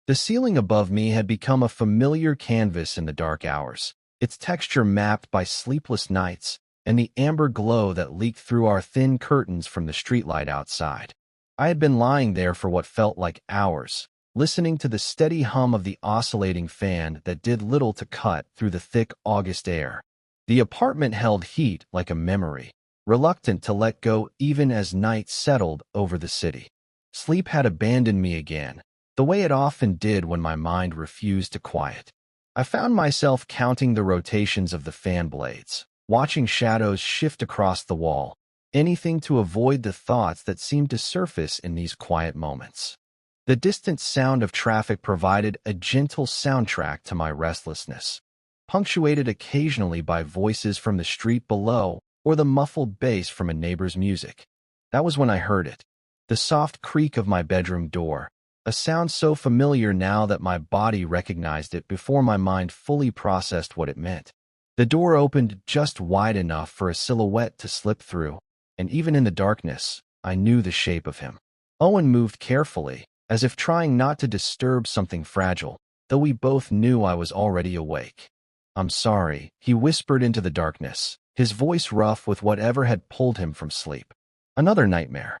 The ceiling above me had become a familiar canvas in the dark hours, its texture mapped by sleepless nights and the amber glow that leaked through our thin curtains from the streetlight outside. I had been lying there for what felt like hours, listening to the steady hum of the oscillating fan that did little to cut through the thick August air. The apartment held heat like a memory, reluctant to let go even as night settled over the city. Sleep had abandoned me again, the way it often did when my mind refused to quiet. I found myself counting the rotations of the fan blades, watching shadows shift across the wall, anything to avoid the thoughts that seemed to surface in these quiet moments. The distant sound of traffic provided a gentle soundtrack to my restlessness, punctuated occasionally by voices from the street below or the muffled bass from a neighbor's music. That was when I heard it, the soft creak of my bedroom door, a sound so familiar now that my body recognized it before my mind fully processed what it meant. The door opened just wide enough for a silhouette to slip through, and even in the darkness, I knew the shape of him. Owen moved carefully, as if trying not to disturb something fragile, though we both knew I was already awake. "I'm sorry," he whispered into the darkness, his voice rough with whatever had pulled him from sleep. "Another nightmare."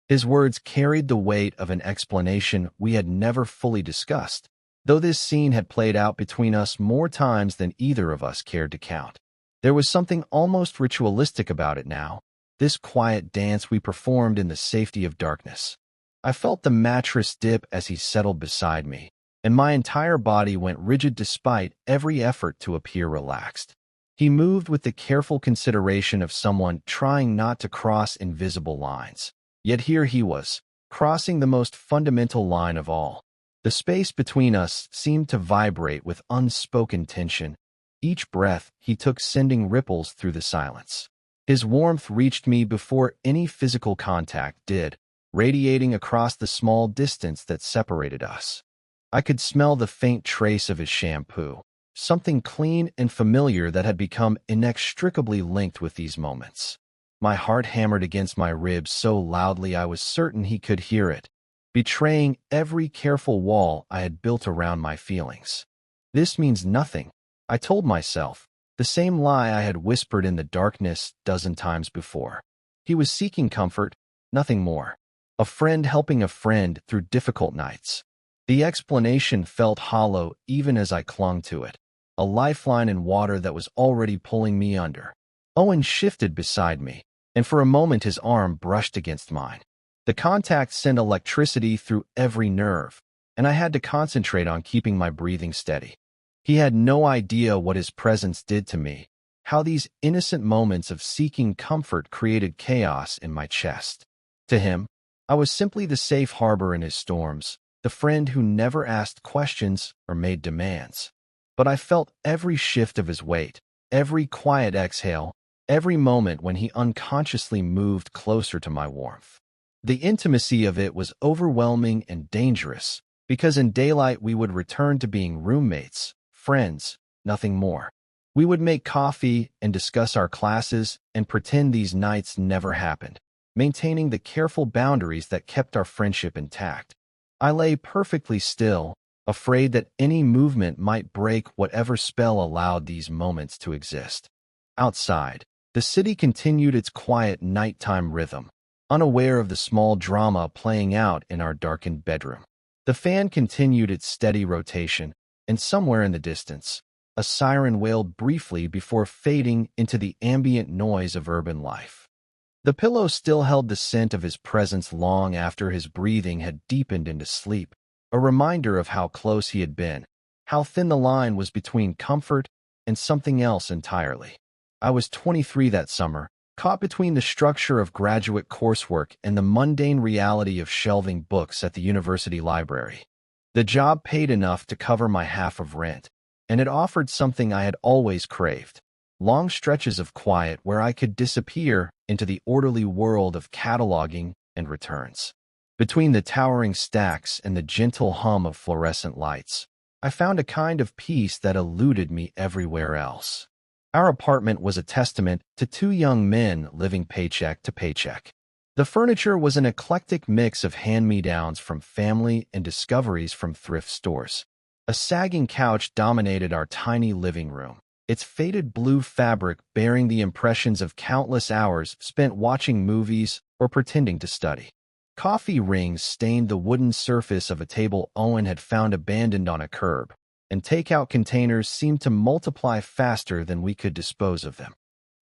His words carried the weight of an explanation we had never fully discussed, though this scene had played out between us more times than either of us cared to count. There was something almost ritualistic about it now, this quiet dance we performed in the safety of darkness. I felt the mattress dip as he settled beside me, and my entire body went rigid despite every effort to appear relaxed. He moved with the careful consideration of someone trying not to cross invisible lines. Yet here he was, crossing the most fundamental line of all. The space between us seemed to vibrate with unspoken tension, each breath he took sending ripples through the silence. His warmth reached me before any physical contact did, radiating across the small distance that separated us. I could smell the faint trace of his shampoo, something clean and familiar that had become inextricably linked with these moments. My heart hammered against my ribs so loudly I was certain he could hear it, betraying every careful wall I had built around my feelings. This means nothing, I told myself, the same lie I had whispered in the darkness dozen times before. He was seeking comfort, nothing more. A friend helping a friend through difficult nights. The explanation felt hollow even as I clung to it, a lifeline in water that was already pulling me under. Owen shifted beside me, and for a moment his arm brushed against mine. The contact sent electricity through every nerve, and I had to concentrate on keeping my breathing steady. He had no idea what his presence did to me, how these innocent moments of seeking comfort created chaos in my chest. To him, I was simply the safe harbor in his storms, the friend who never asked questions or made demands. But I felt every shift of his weight, every quiet exhale, every moment when he unconsciously moved closer to my warmth. The intimacy of it was overwhelming and dangerous, because in daylight we would return to being roommates, friends, nothing more. We would make coffee and discuss our classes and pretend these nights never happened, maintaining the careful boundaries that kept our friendship intact. I lay perfectly still, afraid that any movement might break whatever spell allowed these moments to exist. Outside, the city continued its quiet nighttime rhythm, unaware of the small drama playing out in our darkened bedroom. The fan continued its steady rotation, and somewhere in the distance, a siren wailed briefly before fading into the ambient noise of urban life. The pillow still held the scent of his presence long after his breathing had deepened into sleep, a reminder of how close he had been, how thin the line was between comfort and something else entirely. I was 23 that summer, caught between the structure of graduate coursework and the mundane reality of shelving books at the university library. The job paid enough to cover my half of rent, and it offered something I had always craved: long stretches of quiet where I could disappear into the orderly world of cataloging and returns. Between the towering stacks and the gentle hum of fluorescent lights, I found a kind of peace that eluded me everywhere else. Our apartment was a testament to two young men living paycheck to paycheck. The furniture was an eclectic mix of hand-me-downs from family and discoveries from thrift stores. A sagging couch dominated our tiny living room, its faded blue fabric bearing the impressions of countless hours spent watching movies or pretending to study. Coffee rings stained the wooden surface of a table Owen had found abandoned on a curb, and takeout containers seemed to multiply faster than we could dispose of them.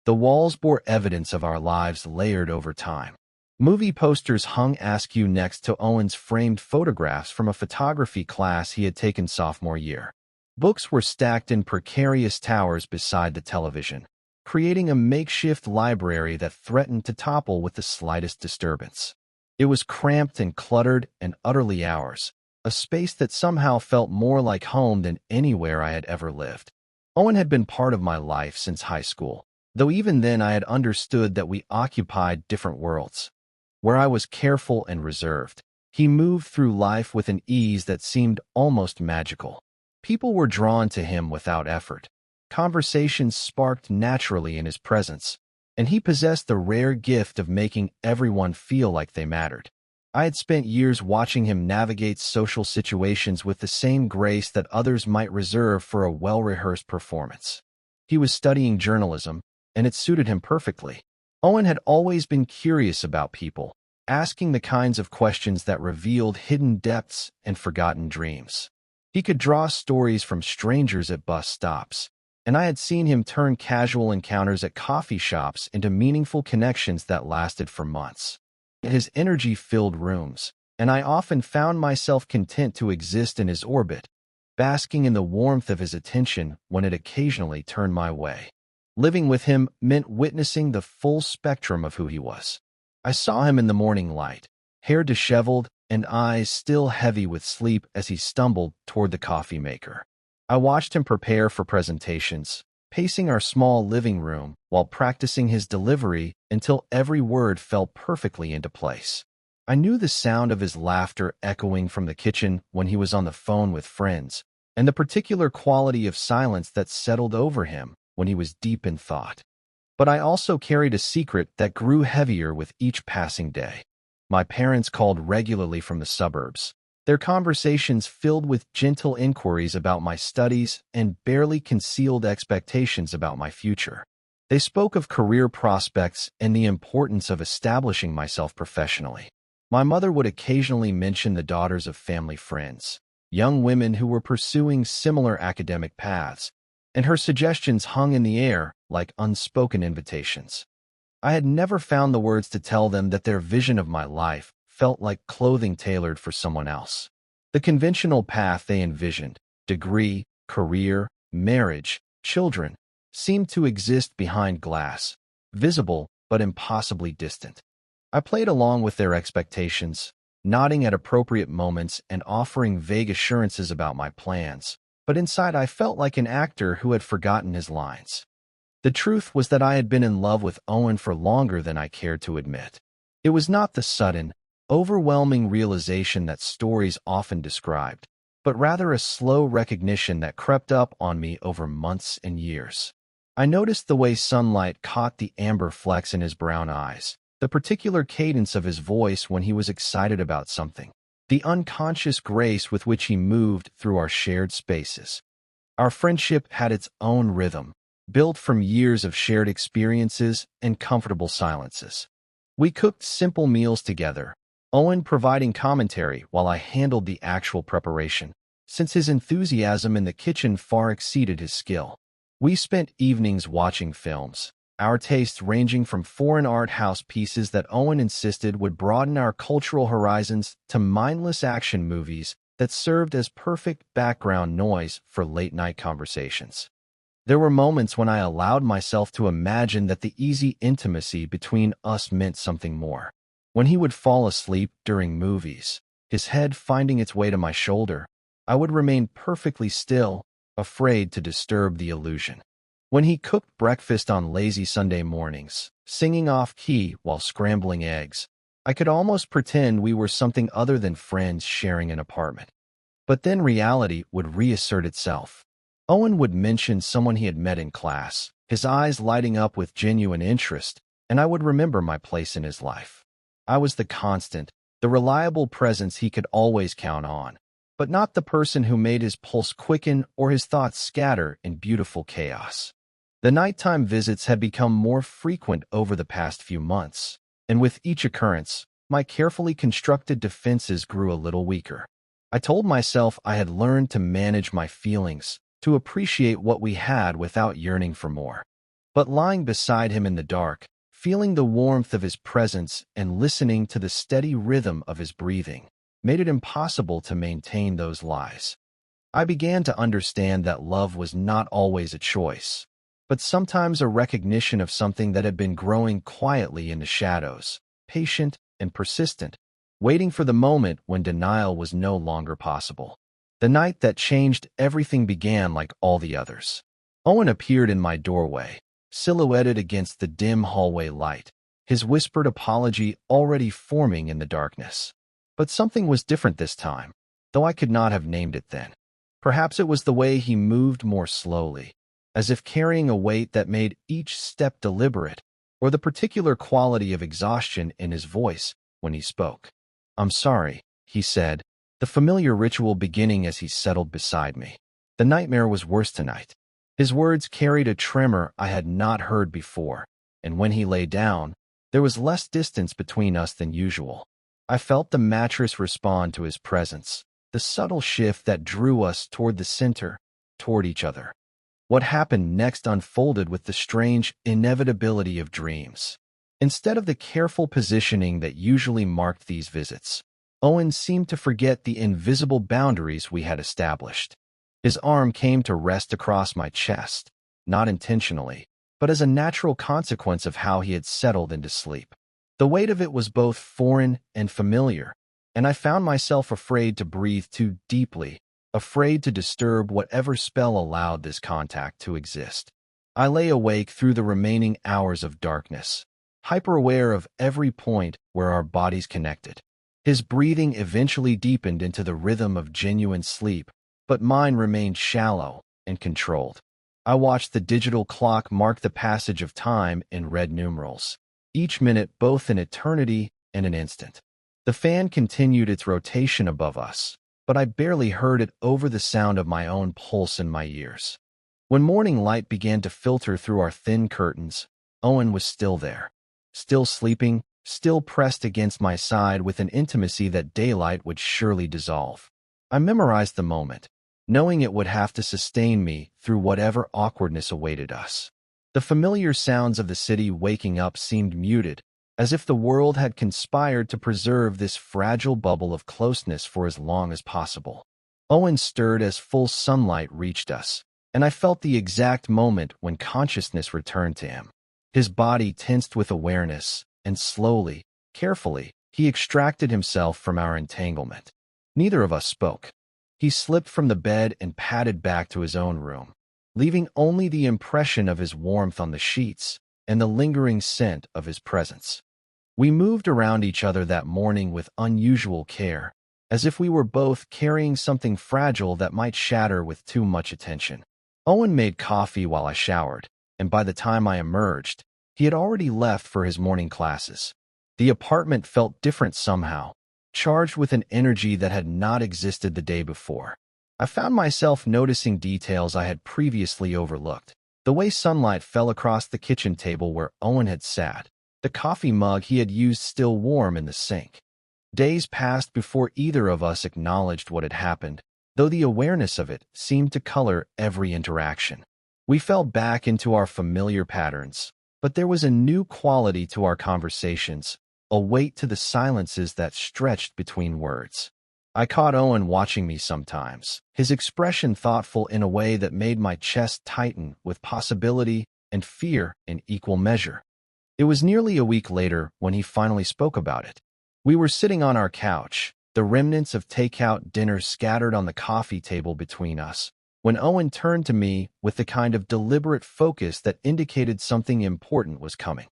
The walls bore evidence of our lives layered over time. Movie posters hung askew next to Owen's framed photographs from a photography class he had taken sophomore year. Books were stacked in precarious towers beside the television, creating a makeshift library that threatened to topple with the slightest disturbance. It was cramped and cluttered and utterly ours, a space that somehow felt more like home than anywhere I had ever lived. Owen had been part of my life since high school, though even then I had understood that we occupied different worlds. Where I was careful and reserved, he moved through life with an ease that seemed almost magical. People were drawn to him without effort. Conversations sparked naturally in his presence, and he possessed the rare gift of making everyone feel like they mattered. I had spent years watching him navigate social situations with the same grace that others might reserve for a well-rehearsed performance. He was studying journalism, and it suited him perfectly. Owen had always been curious about people, asking the kinds of questions that revealed hidden depths and forgotten dreams. He could draw stories from strangers at bus stops, and I had seen him turn casual encounters at coffee shops into meaningful connections that lasted for months. His energy filled rooms, and I often found myself content to exist in his orbit, basking in the warmth of his attention when it occasionally turned my way. Living with him meant witnessing the full spectrum of who he was. I saw him in the morning light, hair disheveled and eyes still heavy with sleep as he stumbled toward the coffee maker. I watched him prepare for presentations, pacing our small living room while practicing his delivery until every word fell perfectly into place. I knew the sound of his laughter echoing from the kitchen when he was on the phone with friends, and the particular quality of silence that settled over him when he was deep in thought. But I also carried a secret that grew heavier with each passing day. My parents called regularly from the suburbs, their conversations filled with gentle inquiries about my studies and barely concealed expectations about my future. They spoke of career prospects and the importance of establishing myself professionally. My mother would occasionally mention the daughters of family friends, young women who were pursuing similar academic paths, and her suggestions hung in the air like unspoken invitations. I had never found the words to tell them that their vision of my life felt like clothing tailored for someone else. The conventional path they envisioned, degree, career, marriage, children, seemed to exist behind glass, visible but impossibly distant. I played along with their expectations, nodding at appropriate moments and offering vague assurances about my plans, but inside I felt like an actor who had forgotten his lines. The truth was that I had been in love with Owen for longer than I cared to admit. It was not the sudden, overwhelming realization that stories often described, but rather a slow recognition that crept up on me over months and years. I noticed the way sunlight caught the amber flecks in his brown eyes, the particular cadence of his voice when he was excited about something, the unconscious grace with which he moved through our shared spaces. Our friendship had its own rhythm, built from years of shared experiences and comfortable silences. We cooked simple meals together, Owen providing commentary while I handled the actual preparation, since his enthusiasm in the kitchen far exceeded his skill. We spent evenings watching films, our tastes ranging from foreign art house pieces that Owen insisted would broaden our cultural horizons to mindless action movies that served as perfect background noise for late-night conversations. There were moments when I allowed myself to imagine that the easy intimacy between us meant something more. When he would fall asleep during movies, his head finding its way to my shoulder, I would remain perfectly still, afraid to disturb the illusion. When he cooked breakfast on lazy Sunday mornings, singing off-key while scrambling eggs, I could almost pretend we were something other than friends sharing an apartment. But then reality would reassert itself. Owen would mention someone he had met in class, his eyes lighting up with genuine interest, and I would remember my place in his life. I was the constant, the reliable presence he could always count on, but not the person who made his pulse quicken or his thoughts scatter in beautiful chaos. The nighttime visits had become more frequent over the past few months, and with each occurrence, my carefully constructed defenses grew a little weaker. I told myself I had learned to manage my feelings, to appreciate what we had without yearning for more. But lying beside him in the dark, feeling the warmth of his presence and listening to the steady rhythm of his breathing, made it impossible to maintain those lies. I began to understand that love was not always a choice, but sometimes a recognition of something that had been growing quietly in the shadows, patient and persistent, waiting for the moment when denial was no longer possible. The night that changed everything began like all the others. Owen appeared in my doorway, silhouetted against the dim hallway light, his whispered apology already forming in the darkness. But something was different this time, though I could not have named it then. Perhaps it was the way he moved more slowly, as if carrying a weight that made each step deliberate, or the particular quality of exhaustion in his voice when he spoke. "I'm sorry," he said, the familiar ritual beginning as he settled beside me. The nightmare was worse tonight. His words carried a tremor I had not heard before, and when he lay down, there was less distance between us than usual. I felt the mattress respond to his presence, the subtle shift that drew us toward the center, toward each other. What happened next unfolded with the strange inevitability of dreams. Instead of the careful positioning that usually marked these visits, Owen seemed to forget the invisible boundaries we had established. His arm came to rest across my chest, not intentionally, but as a natural consequence of how he had settled into sleep. The weight of it was both foreign and familiar, and I found myself afraid to breathe too deeply, afraid to disturb whatever spell allowed this contact to exist. I lay awake through the remaining hours of darkness, hyper-aware of every point where our bodies connected. His breathing eventually deepened into the rhythm of genuine sleep, but mine remained shallow and controlled. I watched the digital clock mark the passage of time in red numerals, each minute both an eternity and an instant. The fan continued its rotation above us, but I barely heard it over the sound of my own pulse in my ears. When morning light began to filter through our thin curtains, Owen was still there, still sleeping, still pressed against my side with an intimacy that daylight would surely dissolve. I memorized the moment, knowing it would have to sustain me through whatever awkwardness awaited us. The familiar sounds of the city waking up seemed muted, as if the world had conspired to preserve this fragile bubble of closeness for as long as possible. Owen stirred as full sunlight reached us, and I felt the exact moment when consciousness returned to him. His body tensed with awareness, and slowly, carefully, he extracted himself from our entanglement. Neither of us spoke. He slipped from the bed and padded back to his own room, leaving only the impression of his warmth on the sheets and the lingering scent of his presence. We moved around each other that morning with unusual care, as if we were both carrying something fragile that might shatter with too much attention. Owen made coffee while I showered, and by the time I emerged, he had already left for his morning classes. The apartment felt different somehow, charged with an energy that had not existed the day before. I found myself noticing details I had previously overlooked. The way sunlight fell across the kitchen table where Owen had sat, the coffee mug he had used still warm in the sink. Days passed before either of us acknowledged what had happened, though the awareness of it seemed to color every interaction. We fell back into our familiar patterns, but there was a new quality to our conversations, a weight to the silences that stretched between words. I caught Owen watching me sometimes, his expression thoughtful in a way that made my chest tighten with possibility and fear in equal measure. It was nearly a week later when he finally spoke about it. We were sitting on our couch, the remnants of takeout dinner scattered on the coffee table between us, when Owen turned to me with the kind of deliberate focus that indicated something important was coming.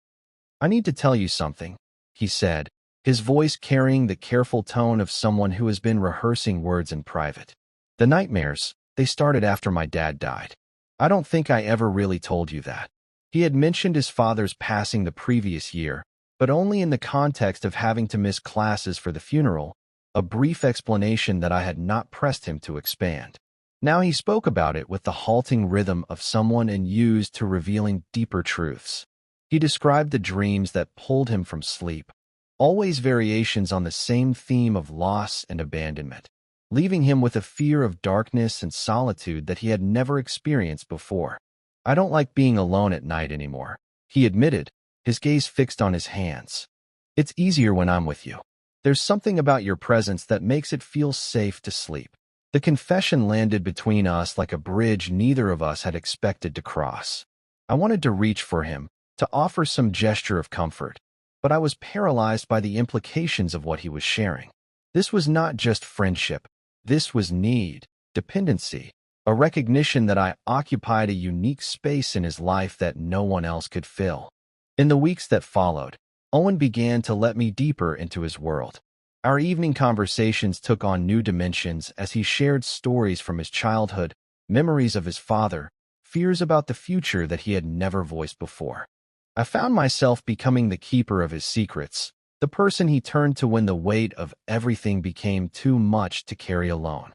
"I need to tell you something," he said, his voice carrying the careful tone of someone who has been rehearsing words in private. "The nightmares, they started after my dad died. I don't think I ever really told you that." He had mentioned his father's passing the previous year, but only in the context of having to miss classes for the funeral, a brief explanation that I had not pressed him to expand. Now he spoke about it with the halting rhythm of someone used to revealing deeper truths. He described the dreams that pulled him from sleep, always variations on the same theme of loss and abandonment, leaving him with a fear of darkness and solitude that he had never experienced before. "I don't like being alone at night anymore," he admitted, his gaze fixed on his hands. "It's easier when I'm with you. There's something about your presence that makes it feel safe to sleep." The confession landed between us like a bridge neither of us had expected to cross. I wanted to reach for him, to offer some gesture of comfort, but I was paralyzed by the implications of what he was sharing. This was not just friendship. This was need, dependency, a recognition that I occupied a unique space in his life that no one else could fill. In the weeks that followed, Owen began to let me deeper into his world. Our evening conversations took on new dimensions as he shared stories from his childhood, memories of his father, fears about the future that he had never voiced before. I found myself becoming the keeper of his secrets, the person he turned to when the weight of everything became too much to carry alone.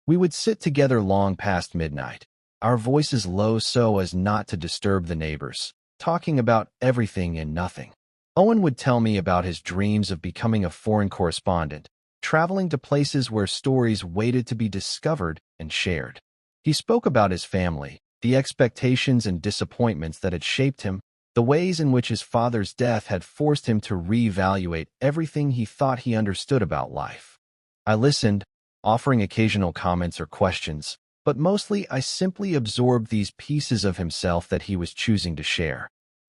We would sit together long past midnight, our voices low so as not to disturb the neighbors, talking about everything and nothing. Owen would tell me about his dreams of becoming a foreign correspondent, traveling to places where stories waited to be discovered and shared. He spoke about his family, the expectations and disappointments that had shaped him, the ways in which his father's death had forced him to reevaluate everything he thought he understood about life. I listened, offering occasional comments or questions, but mostly I simply absorbed these pieces of himself that he was choosing to share.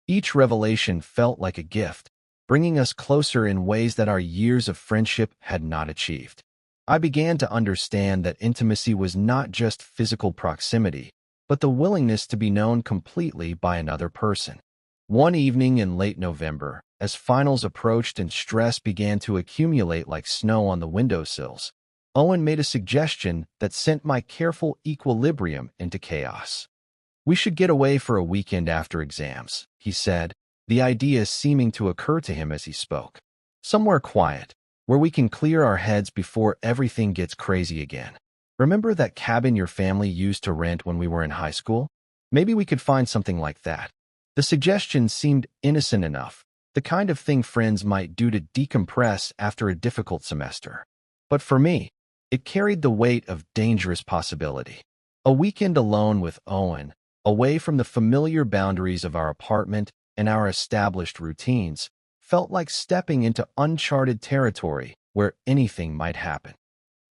Each revelation felt like a gift, bringing us closer in ways that our years of friendship had not achieved. I began to understand that intimacy was not just physical proximity, but the willingness to be known completely by another person. One evening in late November, as finals approached and stress began to accumulate like snow on the windowsills, Owen made a suggestion that sent my careful equilibrium into chaos. "We should get away for a weekend after exams," he said, the idea seeming to occur to him as he spoke. "Somewhere quiet, where we can clear our heads before everything gets crazy again. Remember that cabin your family used to rent when we were in high school? Maybe we could find something like that." The suggestion seemed innocent enough, the kind of thing friends might do to decompress after a difficult semester. But for me, it carried the weight of dangerous possibility. A weekend alone with Owen, away from the familiar boundaries of our apartment and our established routines, felt like stepping into uncharted territory where anything might happen.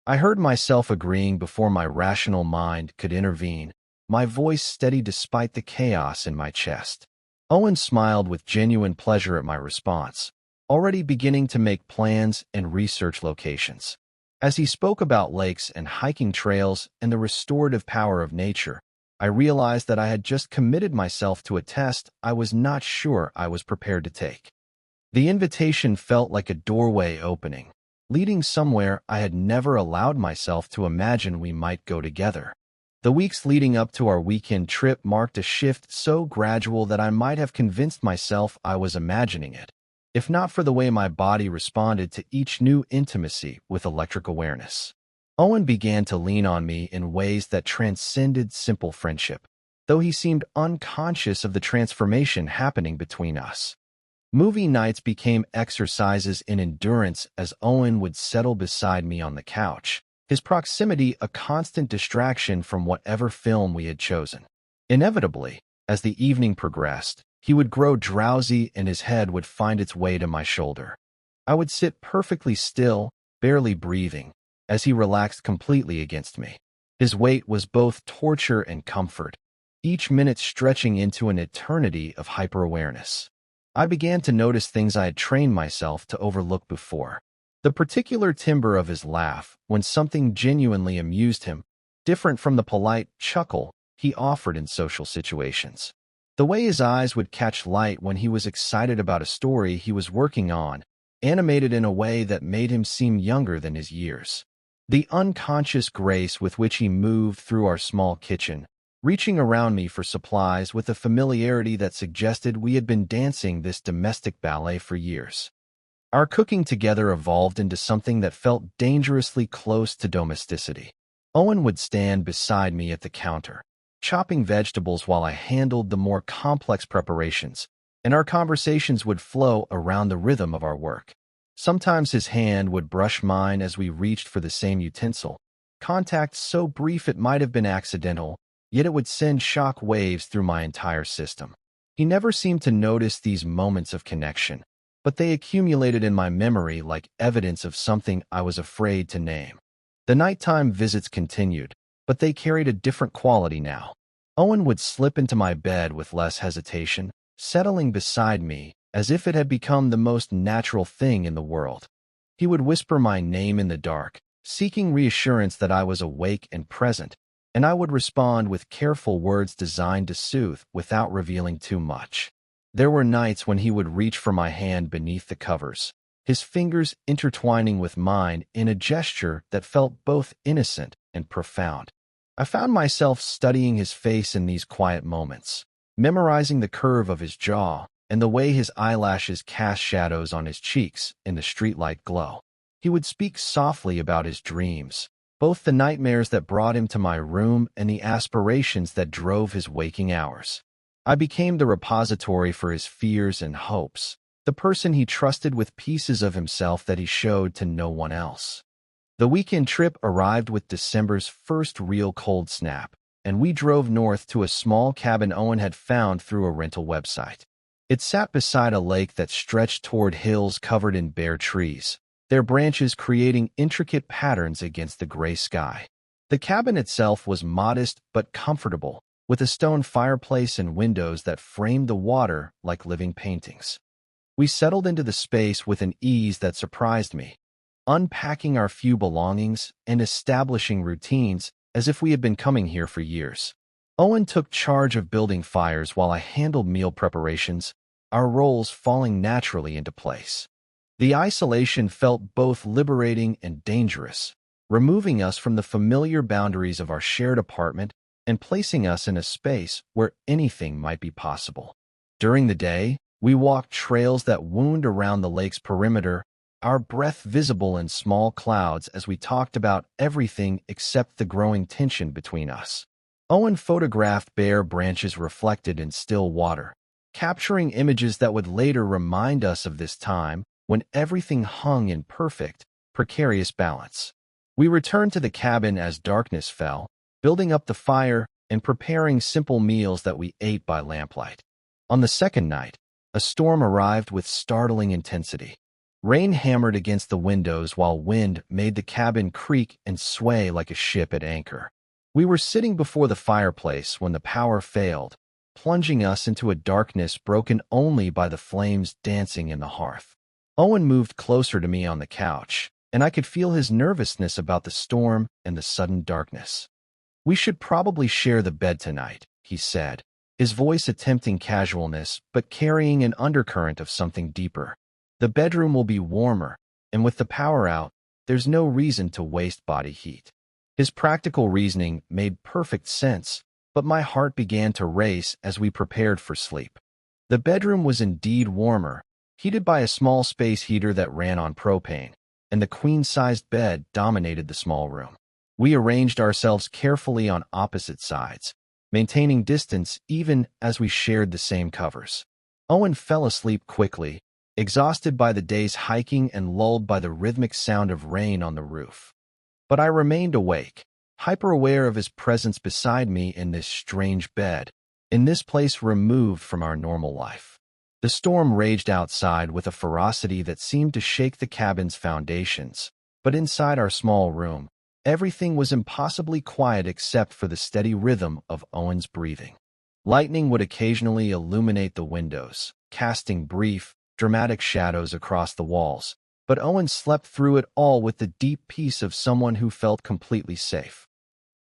I heard myself agreeing before my rational mind could intervene, my voice steady despite the chaos in my chest. Owen smiled with genuine pleasure at my response, already beginning to make plans and research locations. As he spoke about lakes and hiking trails and the restorative power of nature, I realized that I had just committed myself to a test I was not sure I was prepared to take. The invitation felt like a doorway opening, leading somewhere I had never allowed myself to imagine we might go together. The weeks leading up to our weekend trip marked a shift so gradual that I might have convinced myself I was imagining it, if not for the way my body responded to each new intimacy with electric awareness. Owen began to lean on me in ways that transcended simple friendship, though he seemed unconscious of the transformation happening between us. Movie nights became exercises in endurance as Owen would settle beside me on the couch, his proximity a constant distraction from whatever film we had chosen. Inevitably, as the evening progressed, he would grow drowsy and his head would find its way to my shoulder. I would sit perfectly still, barely breathing, as he relaxed completely against me. His weight was both torture and comfort, each minute stretching into an eternity of hyper-awareness. I began to notice things I had trained myself to overlook before. The particular timbre of his laugh when something genuinely amused him, different from the polite chuckle he offered in social situations. The way his eyes would catch light when he was excited about a story he was working on, animated in a way that made him seem younger than his years. The unconscious grace with which he moved through our small kitchen, reaching around me for supplies with a familiarity that suggested we had been dancing this domestic ballet for years. Our cooking together evolved into something that felt dangerously close to domesticity. Owen would stand beside me at the counter, chopping vegetables while I handled the more complex preparations, and our conversations would flow around the rhythm of our work. Sometimes his hand would brush mine as we reached for the same utensil, contact so brief it might have been accidental, yet it would send shock waves through my entire system. He never seemed to notice these moments of connection, but they accumulated in my memory like evidence of something I was afraid to name. The nighttime visits continued, but they carried a different quality now. Owen would slip into my bed with less hesitation, settling beside me as if it had become the most natural thing in the world. He would whisper my name in the dark, seeking reassurance that I was awake and present, and I would respond with careful words designed to soothe without revealing too much. There were nights when he would reach for my hand beneath the covers, his fingers intertwining with mine in a gesture that felt both innocent and profound. I found myself studying his face in these quiet moments, memorizing the curve of his jaw and the way his eyelashes cast shadows on his cheeks in the streetlight glow. He would speak softly about his dreams, both the nightmares that brought him to my room and the aspirations that drove his waking hours. I became the repository for his fears and hopes, the person he trusted with pieces of himself that he showed to no one else. The weekend trip arrived with December's first real cold snap, and we drove north to a small cabin Owen had found through a rental website. It sat beside a lake that stretched toward hills covered in bare trees, their branches creating intricate patterns against the gray sky. The cabin itself was modest but comfortable, with a stone fireplace and windows that framed the water like living paintings. We settled into the space with an ease that surprised me, unpacking our few belongings and establishing routines as if we had been coming here for years. Owen took charge of building fires while I handled meal preparations, our roles falling naturally into place. The isolation felt both liberating and dangerous, removing us from the familiar boundaries of our shared apartment and placing us in a space where anything might be possible. During the day, we walked trails that wound around the lake's perimeter, our breath visible in small clouds as we talked about everything except the growing tension between us. Owen photographed bare branches reflected in still water, capturing images that would later remind us of this time when everything hung in perfect, precarious balance. We returned to the cabin as darkness fell, building up the fire and preparing simple meals that we ate by lamplight. On the second night, a storm arrived with startling intensity. Rain hammered against the windows while wind made the cabin creak and sway like a ship at anchor. We were sitting before the fireplace when the power failed, plunging us into a darkness broken only by the flames dancing in the hearth. Owen moved closer to me on the couch, and I could feel his nervousness about the storm and the sudden darkness. "We should probably share the bed tonight," he said, his voice attempting casualness but carrying an undercurrent of something deeper. "The bedroom will be warmer, and with the power out, there's no reason to waste body heat." His practical reasoning made perfect sense, but my heart began to race as we prepared for sleep. The bedroom was indeed warmer, heated by a small space heater that ran on propane, and the queen-sized bed dominated the small room. We arranged ourselves carefully on opposite sides, maintaining distance even as we shared the same covers. Owen fell asleep quickly, exhausted by the day's hiking and lulled by the rhythmic sound of rain on the roof. But I remained awake, hyper-aware of his presence beside me in this strange bed, in this place removed from our normal life. The storm raged outside with a ferocity that seemed to shake the cabin's foundations, but inside our small room, everything was impossibly quiet except for the steady rhythm of Owen's breathing. Lightning would occasionally illuminate the windows, casting brief, dramatic shadows across the walls, but Owen slept through it all with the deep peace of someone who felt completely safe.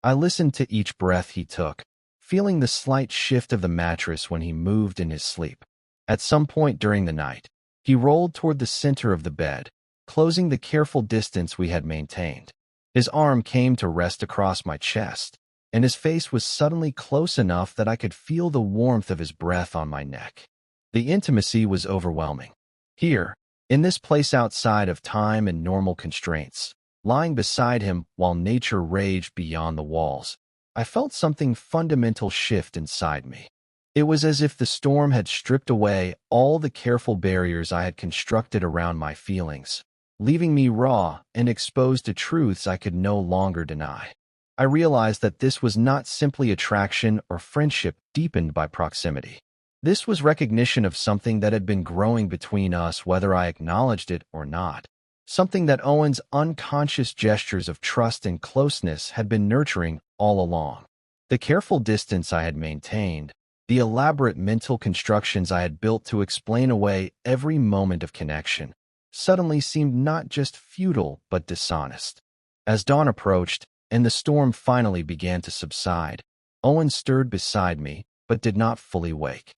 I listened to each breath he took, feeling the slight shift of the mattress when he moved in his sleep. At some point during the night, he rolled toward the center of the bed, closing the careful distance we had maintained. His arm came to rest across my chest, and his face was suddenly close enough that I could feel the warmth of his breath on my neck. The intimacy was overwhelming. Here, in this place outside of time and normal constraints, lying beside him while nature raged beyond the walls, I felt something fundamental shift inside me. It was as if the storm had stripped away all the careful barriers I had constructed around my feelings, leaving me raw and exposed to truths I could no longer deny. I realized that this was not simply attraction or friendship deepened by proximity. This was recognition of something that had been growing between us whether I acknowledged it or not, something that Owen's unconscious gestures of trust and closeness had been nurturing all along. The careful distance I had maintained, the elaborate mental constructions I had built to explain away every moment of connection, suddenly seemed not just futile but dishonest. As dawn approached, and the storm finally began to subside, Owen stirred beside me, but did not fully wake.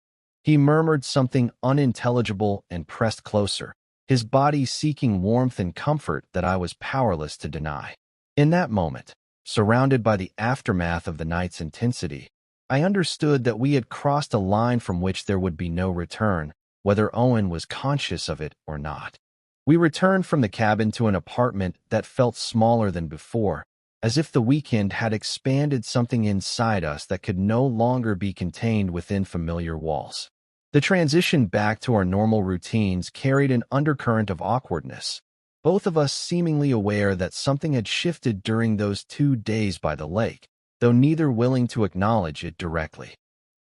He murmured something unintelligible and pressed closer, his body seeking warmth and comfort that I was powerless to deny. In that moment, surrounded by the aftermath of the night's intensity, I understood that we had crossed a line from which there would be no return, whether Owen was conscious of it or not. We returned from the cabin to an apartment that felt smaller than before, as if the weekend had expanded something inside us that could no longer be contained within familiar walls. The transition back to our normal routines carried an undercurrent of awkwardness, both of us seemingly aware that something had shifted during those 2 days by the lake, though neither willing to acknowledge it directly.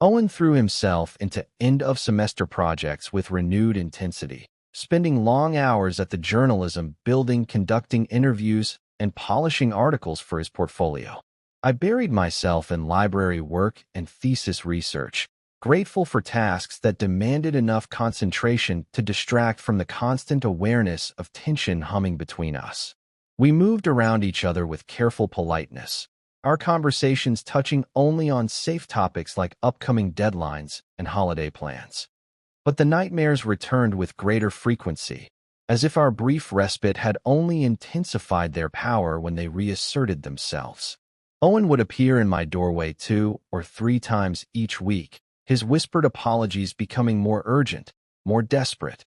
Owen threw himself into end-of-semester projects with renewed intensity, spending long hours at the journalism building, conducting interviews, and polishing articles for his portfolio. I buried myself in library work and thesis research, grateful for tasks that demanded enough concentration to distract from the constant awareness of tension humming between us. We moved around each other with careful politeness, our conversations touching only on safe topics like upcoming deadlines and holiday plans. But the nightmares returned with greater frequency, as if our brief respite had only intensified their power when they reasserted themselves. Owen would appear in my doorway 2 or 3 times each week, his whispered apologies becoming more urgent, more desperate.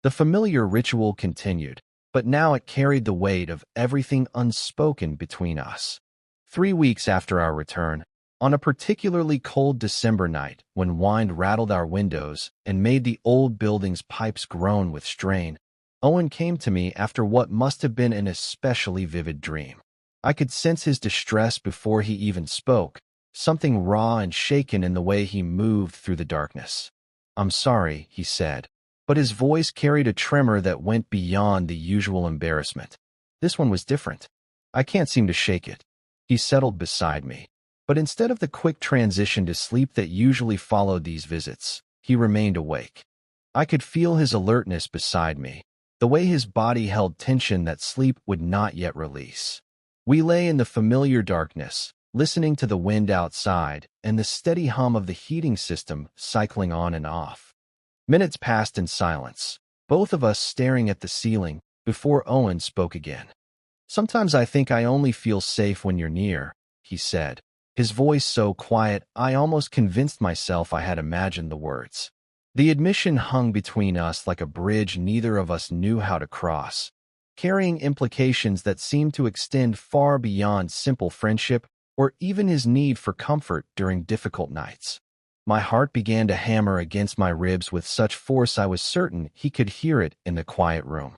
The familiar ritual continued, but now it carried the weight of everything unspoken between us. 3 weeks after our return, on a particularly cold December night when wind rattled our windows and made the old building's pipes groan with strain, Owen came to me after what must have been an especially vivid dream. I could sense his distress before he even spoke, something raw and shaken in the way he moved through the darkness. "I'm sorry," he said, but his voice carried a tremor that went beyond the usual embarrassment. This one was different. I can't seem to shake it. He settled beside me, but instead of the quick transition to sleep that usually followed these visits, he remained awake. I could feel his alertness beside me, the way his body held tension that sleep would not yet release. We lay in the familiar darkness, listening to the wind outside and the steady hum of the heating system cycling on and off. Minutes passed in silence, both of us staring at the ceiling, before Owen spoke again. "Sometimes I think I only feel safe when you're near," he said, his voice so quiet I almost convinced myself I had imagined the words. The admission hung between us like a bridge neither of us knew how to cross, carrying implications that seemed to extend far beyond simple friendship or even his need for comfort during difficult nights. My heart began to hammer against my ribs with such force I was certain he could hear it in the quiet room.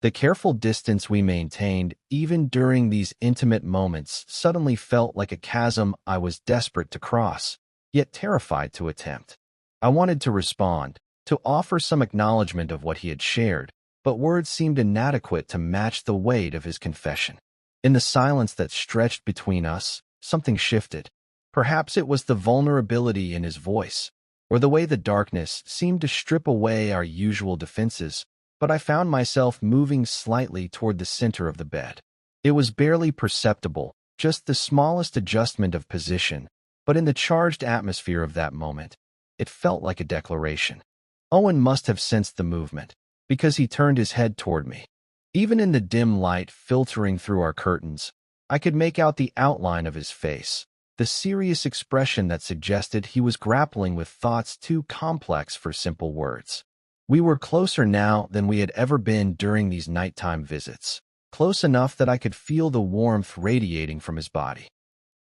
The careful distance we maintained, even during these intimate moments, suddenly felt like a chasm I was desperate to cross, yet terrified to attempt. I wanted to respond, to offer some acknowledgement of what he had shared, but words seemed inadequate to match the weight of his confession. In the silence that stretched between us, something shifted. Perhaps it was the vulnerability in his voice, or the way the darkness seemed to strip away our usual defenses, but I found myself moving slightly toward the center of the bed. It was barely perceptible, just the smallest adjustment of position, but in the charged atmosphere of that moment, it felt like a declaration. Owen must have sensed the movement, because he turned his head toward me. Even in the dim light filtering through our curtains, I could make out the outline of his face, the serious expression that suggested he was grappling with thoughts too complex for simple words. We were closer now than we had ever been during these nighttime visits, close enough that I could feel the warmth radiating from his body.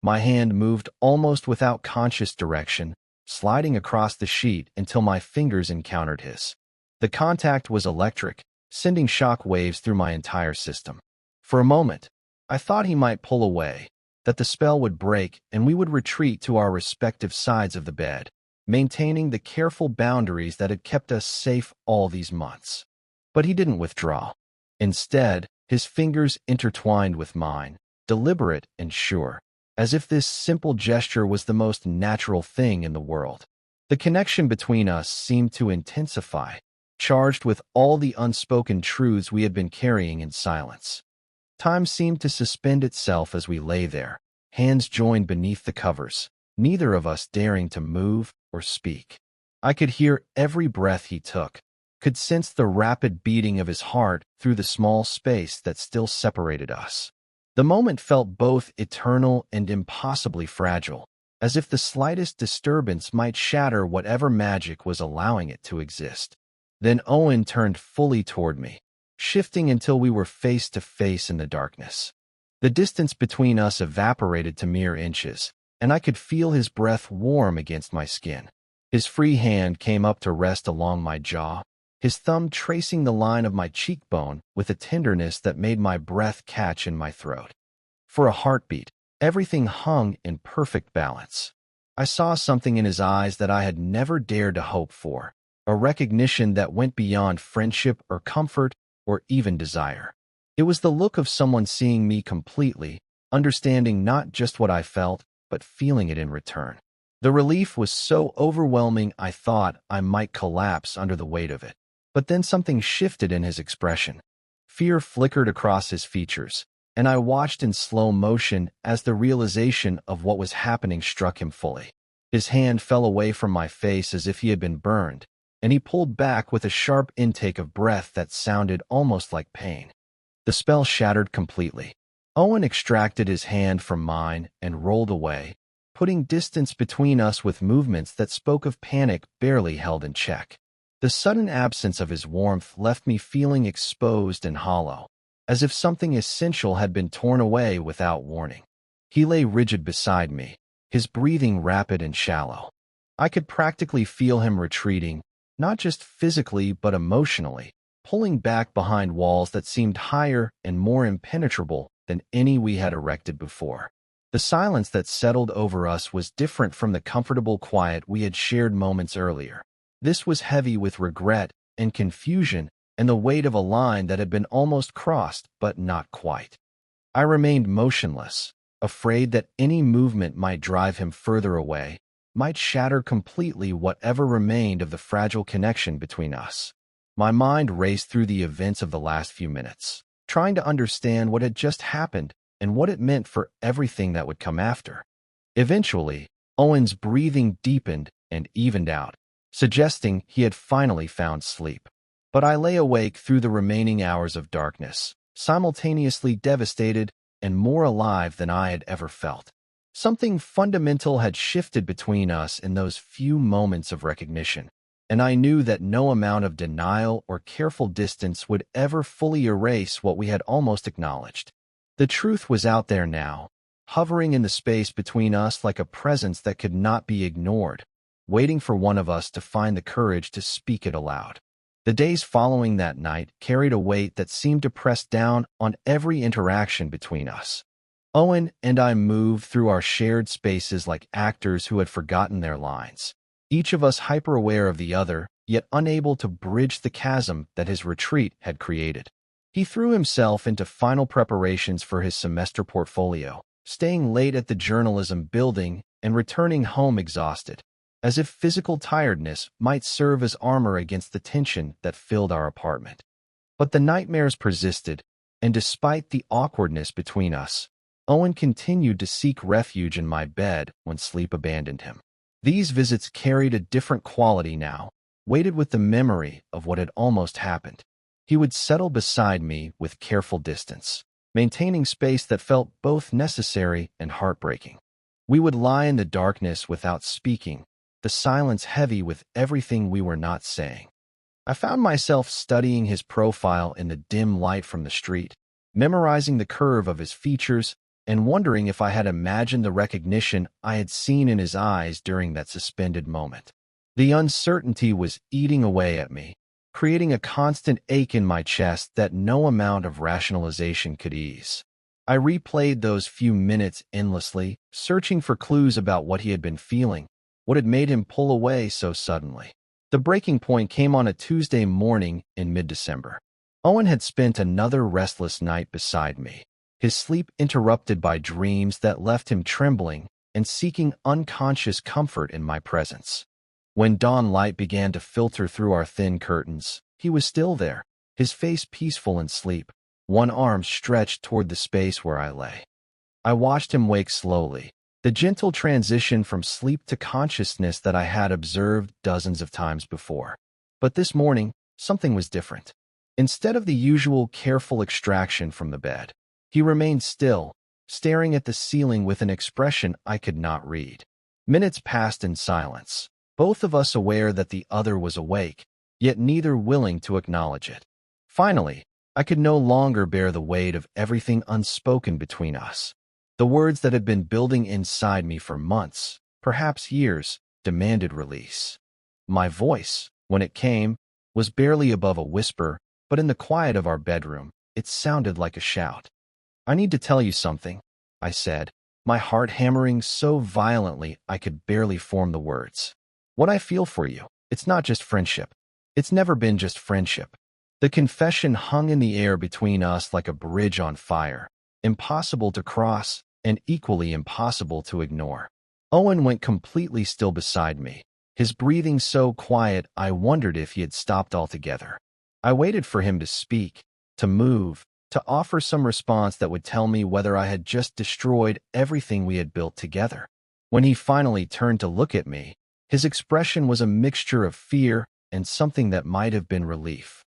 My hand moved almost without conscious direction, sliding across the sheet until my fingers encountered his. The contact was electric, sending shock waves through my entire system. For a moment, I thought he might pull away, that the spell would break and we would retreat to our respective sides of the bed, maintaining the careful boundaries that had kept us safe all these months. But he didn't withdraw. Instead, his fingers intertwined with mine, deliberate and sure, as if this simple gesture was the most natural thing in the world. The connection between us seemed to intensify, charged with all the unspoken truths we had been carrying in silence. Time seemed to suspend itself as we lay there, hands joined beneath the covers, neither of us daring to move or speak. I could hear every breath he took, could sense the rapid beating of his heart through the small space that still separated us. The moment felt both eternal and impossibly fragile, as if the slightest disturbance might shatter whatever magic was allowing it to exist. Then Owen turned fully toward me, shifting until we were face to face in the darkness. The distance between us evaporated to mere inches, and I could feel his breath warm against my skin. His free hand came up to rest along my jaw, his thumb tracing the line of my cheekbone with a tenderness that made my breath catch in my throat. For a heartbeat, everything hung in perfect balance. I saw something in his eyes that I had never dared to hope for, a recognition that went beyond friendship or comfort or even desire. It was the look of someone seeing me completely, understanding not just what I felt, but feeling it in return. The relief was so overwhelming I thought I might collapse under the weight of it. But then something shifted in his expression. Fear flickered across his features, and I watched in slow motion as the realization of what was happening struck him fully. His hand fell away from my face as if he had been burned, and he pulled back with a sharp intake of breath that sounded almost like pain. The spell shattered completely. Owen extracted his hand from mine and rolled away, putting distance between us with movements that spoke of panic barely held in check. The sudden absence of his warmth left me feeling exposed and hollow, as if something essential had been torn away without warning. He lay rigid beside me, his breathing rapid and shallow. I could practically feel him retreating, not just physically but emotionally, pulling back behind walls that seemed higher and more impenetrable than any we had erected before. The silence that settled over us was different from the comfortable quiet we had shared moments earlier. This was heavy with regret and confusion and the weight of a line that had been almost crossed but not quite. I remained motionless, afraid that any movement might drive him further away, might shatter completely whatever remained of the fragile connection between us. My mind raced through the events of the last few minutes, trying to understand what had just happened and what it meant for everything that would come after. Eventually, Owen's breathing deepened and evened out, suggesting he had finally found sleep. But I lay awake through the remaining hours of darkness, simultaneously devastated and more alive than I had ever felt. Something fundamental had shifted between us in those few moments of recognition, and I knew that no amount of denial or careful distance would ever fully erase what we had almost acknowledged. The truth was out there now, hovering in the space between us like a presence that could not be ignored, waiting for one of us to find the courage to speak it aloud. The days following that night carried a weight that seemed to press down on every interaction between us. Owen and I moved through our shared spaces like actors who had forgotten their lines, each of us hyper-aware of the other, yet unable to bridge the chasm that his retreat had created. He threw himself into final preparations for his semester portfolio, staying late at the journalism building and returning home exhausted, as if physical tiredness might serve as armor against the tension that filled our apartment. But the nightmares persisted, and despite the awkwardness between us, Owen continued to seek refuge in my bed when sleep abandoned him. These visits carried a different quality now, weighted with the memory of what had almost happened. He would settle beside me with careful distance, maintaining space that felt both necessary and heartbreaking. We would lie in the darkness without speaking, the silence heavy with everything we were not saying. I found myself studying his profile in the dim light from the street, memorizing the curve of his features, and wondering if I had imagined the recognition I had seen in his eyes during that suspended moment. The uncertainty was eating away at me, creating a constant ache in my chest that no amount of rationalization could ease. I replayed those few minutes endlessly, searching for clues about what he had been feeling, what had made him pull away so suddenly. The breaking point came on a Tuesday morning in mid-December. Owen had spent another restless night beside me, his sleep interrupted by dreams that left him trembling and seeking unconscious comfort in my presence. When dawn light began to filter through our thin curtains, he was still there, his face peaceful in sleep, one arm stretched toward the space where I lay. I watched him wake slowly, the gentle transition from sleep to consciousness that I had observed dozens of times before. But this morning, something was different. Instead of the usual careful extraction from the bed, he remained still, staring at the ceiling with an expression I could not read. Minutes passed in silence, both of us aware that the other was awake, yet neither willing to acknowledge it. Finally, I could no longer bear the weight of everything unspoken between us. The words that had been building inside me for months, perhaps years, demanded release. My voice, when it came, was barely above a whisper, but in the quiet of our bedroom, it sounded like a shout. "I need to tell you something," I said, my heart hammering so violently I could barely form the words. "What I feel for you, it's not just friendship. It's never been just friendship." The confession hung in the air between us like a bridge on fire, impossible to cross and equally impossible to ignore. Owen went completely still beside me, his breathing so quiet I wondered if he had stopped altogether. I waited for him to speak, to move, to offer some response that would tell me whether I had just destroyed everything we had built together. When he finally turned to look at me, his expression was a mixture of fear and something that might have been relief.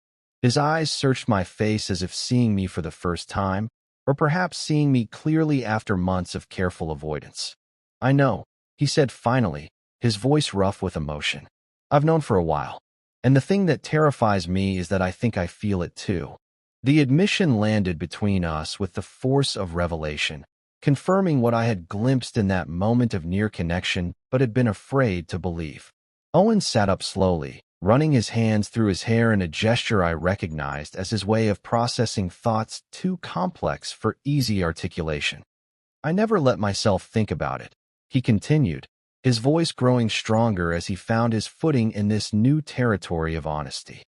His eyes searched my face as if seeing me for the first time, or perhaps seeing me clearly after months of careful avoidance. "I know," he said finally, his voice rough with emotion. "I've known for a while, and the thing that terrifies me is that I think I feel it too." The admission landed between us with the force of revelation, confirming what I had glimpsed in that moment of near connection but had been afraid to believe. Owen sat up slowly, running his hands through his hair in a gesture I recognized as his way of processing thoughts too complex for easy articulation. "I never let myself think about it," he continued, his voice growing stronger as he found his footing in this new territory of honesty.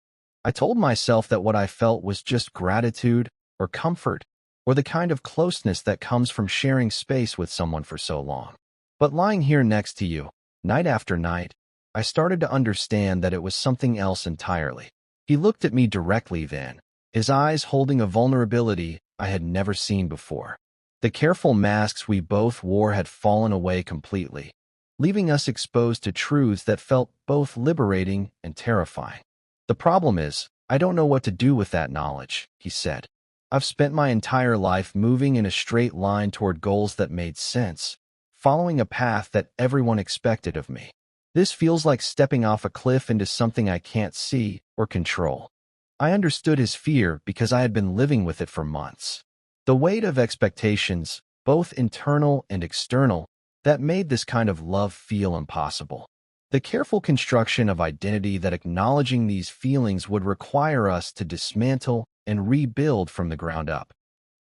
"I told myself that what I felt was just gratitude or comfort or the kind of closeness that comes from sharing space with someone for so long. But lying here next to you, night after night, I started to understand that it was something else entirely." He looked at me directly then, his eyes holding a vulnerability I had never seen before. The careful masks we both wore had fallen away completely, leaving us exposed to truths that felt both liberating and terrifying. "The problem is, I don't know what to do with that knowledge," he said. "I've spent my entire life moving in a straight line toward goals that made sense, following a path that everyone expected of me. This feels like stepping off a cliff into something I can't see or control." I understood his fear because I had been living with it for months. The weight of expectations, both internal and external, that made this kind of love feel impossible. The careful construction of identity that acknowledging these feelings would require us to dismantle and rebuild from the ground up.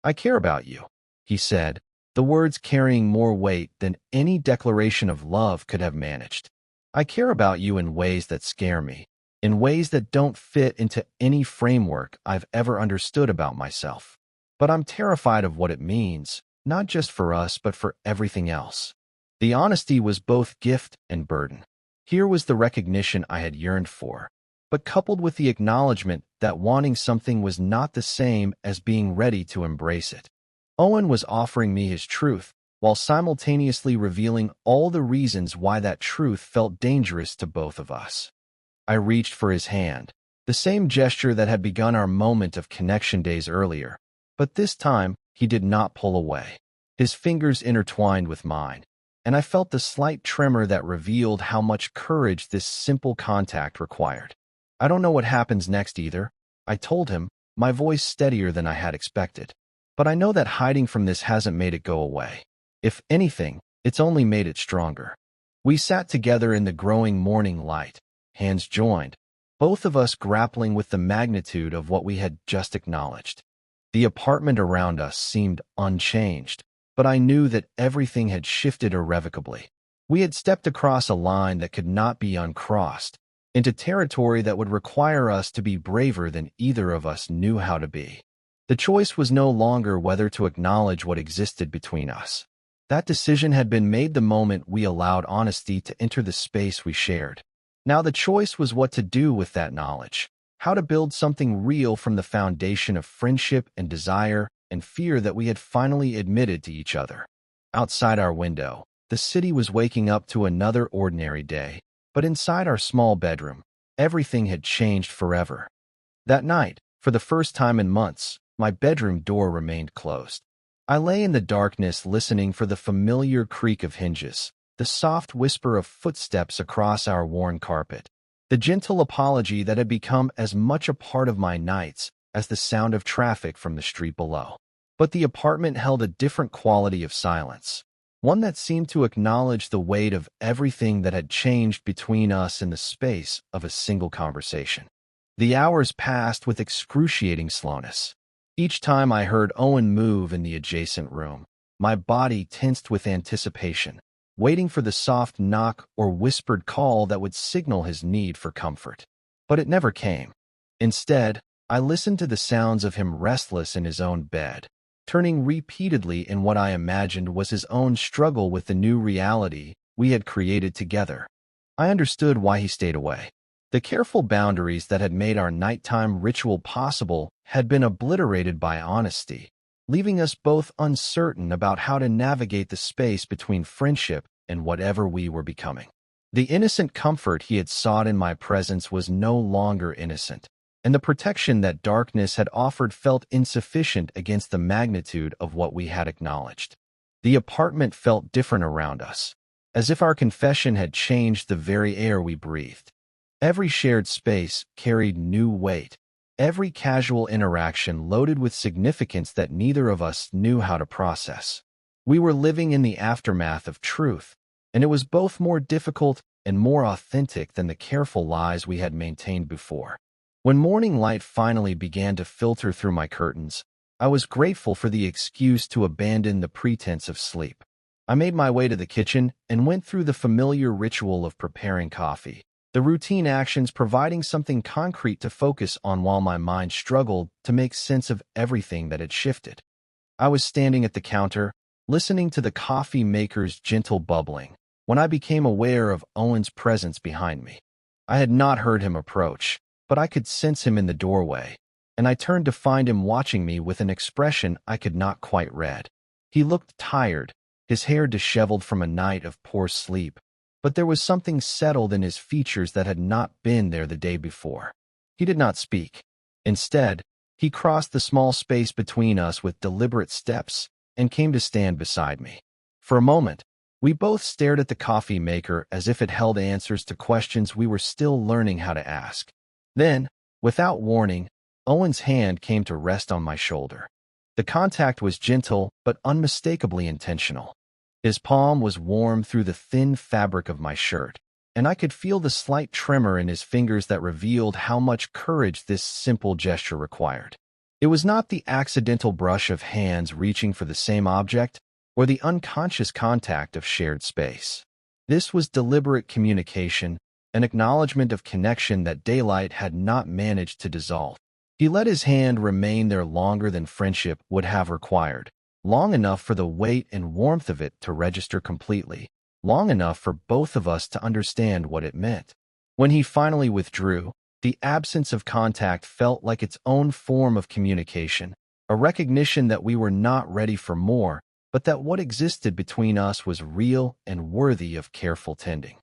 "I care about you," he said, the words carrying more weight than any declaration of love could have managed. "I care about you in ways that scare me, in ways that don't fit into any framework I've ever understood about myself. But I'm terrified of what it means, not just for us but for everything else." The honesty was both gift and burden. Here was the recognition I had yearned for, but coupled with the acknowledgement that wanting something was not the same as being ready to embrace it. Owen was offering me his truth, while simultaneously revealing all the reasons why that truth felt dangerous to both of us. I reached for his hand, the same gesture that had begun our moment of connection days earlier, but this time he did not pull away. His fingers intertwined with mine, and I felt the slight tremor that revealed how much courage this simple contact required. I don't know what happens next either, I told him, my voice steadier than I had expected. But I know that hiding from this hasn't made it go away. If anything, it's only made it stronger. We sat together in the growing morning light, hands joined, both of us grappling with the magnitude of what we had just acknowledged. The apartment around us seemed unchanged, but I knew that everything had shifted irrevocably. We had stepped across a line that could not be uncrossed, into territory that would require us to be braver than either of us knew how to be. The choice was no longer whether to acknowledge what existed between us. That decision had been made the moment we allowed honesty to enter the space we shared. Now the choice was what to do with that knowledge, how to build something real from the foundation of friendship and desire and fear that we had finally admitted to each other. Outside our window, the city was waking up to another ordinary day, but inside our small bedroom, everything had changed forever. That night, for the first time in months, my bedroom door remained closed. I lay in the darkness listening for the familiar creak of hinges, the soft whisper of footsteps across our worn carpet, the gentle apology that had become as much a part of my nights as the sound of traffic from the street below. But the apartment held a different quality of silence, one that seemed to acknowledge the weight of everything that had changed between us in the space of a single conversation. The hours passed with excruciating slowness. Each time I heard Owen move in the adjacent room, my body tensed with anticipation, waiting for the soft knock or whispered call that would signal his need for comfort. But it never came. Instead, I listened to the sounds of him restless in his own bed, turning repeatedly in what I imagined was his own struggle with the new reality we had created together. I understood why he stayed away. The careful boundaries that had made our nighttime ritual possible had been obliterated by honesty, leaving us both uncertain about how to navigate the space between friendship and whatever we were becoming. The innocent comfort he had sought in my presence was no longer innocent, and the protection that darkness had offered felt insufficient against the magnitude of what we had acknowledged. The apartment felt different around us, as if our confession had changed the very air we breathed. Every shared space carried new weight, every casual interaction loaded with significance that neither of us knew how to process. We were living in the aftermath of truth, and it was both more difficult and more authentic than the careful lies we had maintained before. When morning light finally began to filter through my curtains, I was grateful for the excuse to abandon the pretense of sleep. I made my way to the kitchen and went through the familiar ritual of preparing coffee, the routine actions providing something concrete to focus on while my mind struggled to make sense of everything that had shifted. I was standing at the counter, listening to the coffee maker's gentle bubbling, when I became aware of Owen's presence behind me. I had not heard him approach, but I could sense him in the doorway, and I turned to find him watching me with an expression I could not quite read. He looked tired, his hair disheveled from a night of poor sleep, but there was something settled in his features that had not been there the day before. He did not speak. Instead, he crossed the small space between us with deliberate steps and came to stand beside me. For a moment, we both stared at the coffee maker as if it held answers to questions we were still learning how to ask. Then, without warning, Owen's hand came to rest on my shoulder. The contact was gentle but unmistakably intentional. His palm was warm through the thin fabric of my shirt, and I could feel the slight tremor in his fingers that revealed how much courage this simple gesture required. It was not the accidental brush of hands reaching for the same object or the unconscious contact of shared space. This was deliberate communication, an acknowledgement of connection that daylight had not managed to dissolve. He let his hand remain there longer than friendship would have required, long enough for the weight and warmth of it to register completely, long enough for both of us to understand what it meant. When he finally withdrew, the absence of contact felt like its own form of communication, a recognition that we were not ready for more, but that what existed between us was real and worthy of careful tending.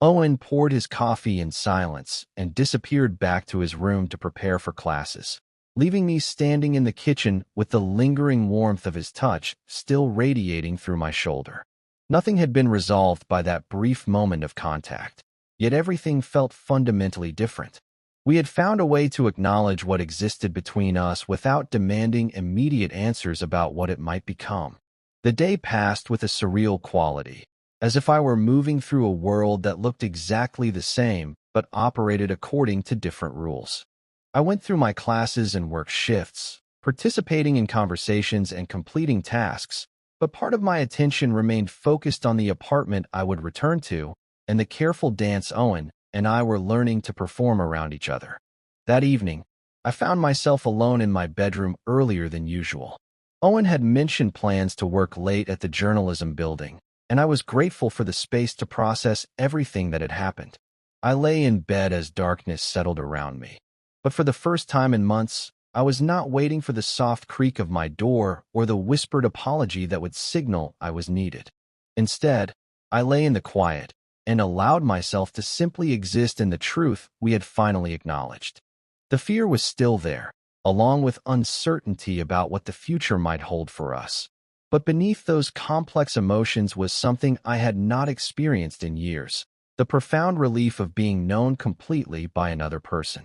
Owen poured his coffee in silence and disappeared back to his room to prepare for classes, leaving me standing in the kitchen with the lingering warmth of his touch still radiating through my shoulder. Nothing had been resolved by that brief moment of contact, yet everything felt fundamentally different. We had found a way to acknowledge what existed between us without demanding immediate answers about what it might become. The day passed with a surreal quality, as if I were moving through a world that looked exactly the same but operated according to different rules. I went through my classes and work shifts, participating in conversations and completing tasks, but part of my attention remained focused on the apartment I would return to and the careful dance Owen and I were learning to perform around each other. That evening, I found myself alone in my bedroom earlier than usual. Owen had mentioned plans to work late at the journalism building, and I was grateful for the space to process everything that had happened. I lay in bed as darkness settled around me. But for the first time in months, I was not waiting for the soft creak of my door or the whispered apology that would signal I was needed. Instead, I lay in the quiet and allowed myself to simply exist in the truth we had finally acknowledged. The fear was still there, along with uncertainty about what the future might hold for us. But beneath those complex emotions was something I had not experienced in years, the profound relief of being known completely by another person.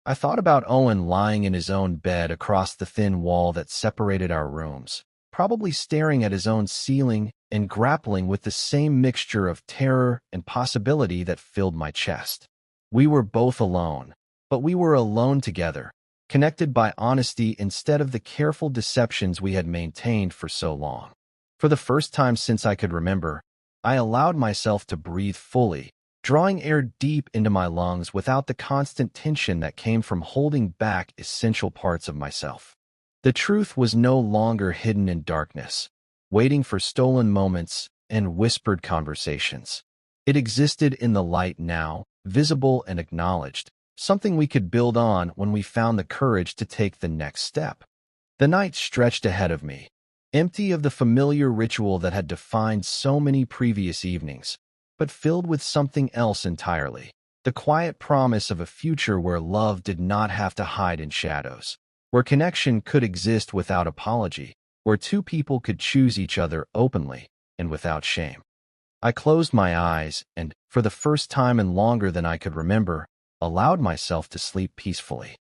I thought about Owen lying in his own bed across the thin wall that separated our rooms, probably staring at his own ceiling and grappling with the same mixture of terror and possibility that filled my chest. We were both alone, but we were alone together, connected by honesty instead of the careful deceptions we had maintained for so long. For the first time since I could remember, I allowed myself to breathe fully, drawing air deep into my lungs without the constant tension that came from holding back essential parts of myself. The truth was no longer hidden in darkness, waiting for stolen moments and whispered conversations. It existed in the light now, visible and acknowledged, something we could build on when we found the courage to take the next step. The night stretched ahead of me, empty of the familiar ritual that had defined so many previous evenings, but filled with something else entirely, the quiet promise of a future where love did not have to hide in shadows, where connection could exist without apology, where two people could choose each other openly and without shame. I closed my eyes and, for the first time and longer than I could remember, allowed myself to sleep peacefully.